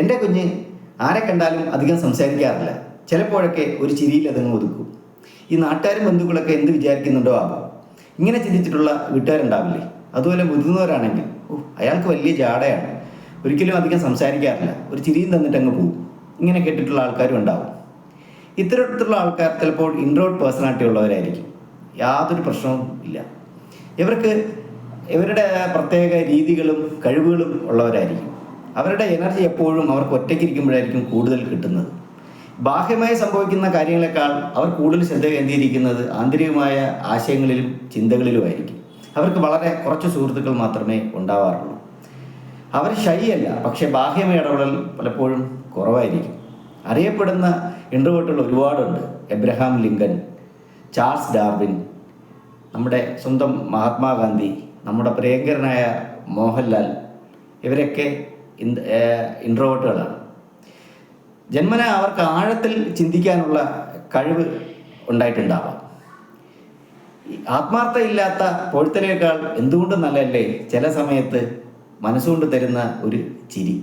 എൻ്റെ കുഞ്ഞ് ആരെ കണ്ടാലും അധികം സംസാരിക്കാറില്ല. ചിലപ്പോഴൊക്കെ ഒരു ചിരിയിൽ അതങ്ങ് ഒതുക്കും. ഈ നാട്ടുകാരും ബന്ധുക്കളൊക്കെ എന്ത് വിചാരിക്കുന്നുണ്ടോ ആവാം. ഇങ്ങനെ ചിന്തിച്ചിട്ടുള്ള വീട്ടുകാരുണ്ടാവില്ലേ? അതുപോലെ മുതിർന്നവരാണെങ്കിൽ അയാൾക്ക് വലിയ ജാടയാണ്, ഒരിക്കലും അധികം സംസാരിക്കാറില്ല, ഒരു ചിരിയും തന്നിട്ട് അങ്ങ് പോകും, ഇങ്ങനെ കേട്ടിട്ടുള്ള ആൾക്കാരും ഉണ്ടാവും. ഇത്തരത്തിലുള്ള ആൾക്കാർ ചിലപ്പോൾ ഇൻട്രോവേർട്ട് പേഴ്സണാലിറ്റി ഉള്ളവരായിരിക്കും. യാതൊരു പ്രശ്നവും ഇല്ല. ഇവർക്ക് ഇവരുടെ പ്രത്യേക രീതികളും കഴിവുകളും ഉള്ളവരായിരിക്കും. അവരുടെ എനർജി എപ്പോഴും അവർക്ക് ഒറ്റയ്ക്കിരിക്കുമ്പോഴായിരിക്കും കൂടുതൽ കിട്ടുന്നത്. ബാഹ്യമായി സംഭവിക്കുന്ന കാര്യങ്ങളെക്കാൾ അവർ കൂടുതൽ ശ്രദ്ധ കേന്ദ്രീകരിക്കുന്നത് ആന്തരികമായ ആശയങ്ങളിലും ചിന്തകളിലുമായിരിക്കും. അവർക്ക് വളരെ കുറച്ച് സുഹൃത്തുക്കൾ മാത്രമേ ഉണ്ടാവാറുള്ളൂ. അവർ ഷൈ അല്ല, പക്ഷേ ബാഹ്യമായ ഇടപെടൽ പലപ്പോഴും കുറവായിരിക്കും. അറിയപ്പെടുന്ന ഇൻട്രോവേർട്ടുകൾ ഒരുപാടുണ്ട്. എബ്രഹാം ലിങ്കൺ, ചാൾസ് ഡാർവിൻ, നമ്മുടെ സ്വന്തം മഹാത്മാഗാന്ധി, നമ്മുടെ പ്രിയങ്കരനായ മോഹൻലാൽ, ഇവരൊക്കെ ഇൻട്രോവേർട്ടുകളാണ്. ജന്മന അവർക്ക് ആഴത്തിൽ ചിന്തിക്കാനുള്ള കഴിവ് ഉണ്ടായിട്ടുണ്ടാവാം. ആത്മാർത്ഥയില്ലാത്ത പൊഴുത്തനേക്കാൾ എന്തുകൊണ്ടും നല്ലതല്ലേ ചില സമയത്ത് മനസ്സുകൊണ്ട് തരുന്ന ഒരു ചിരി.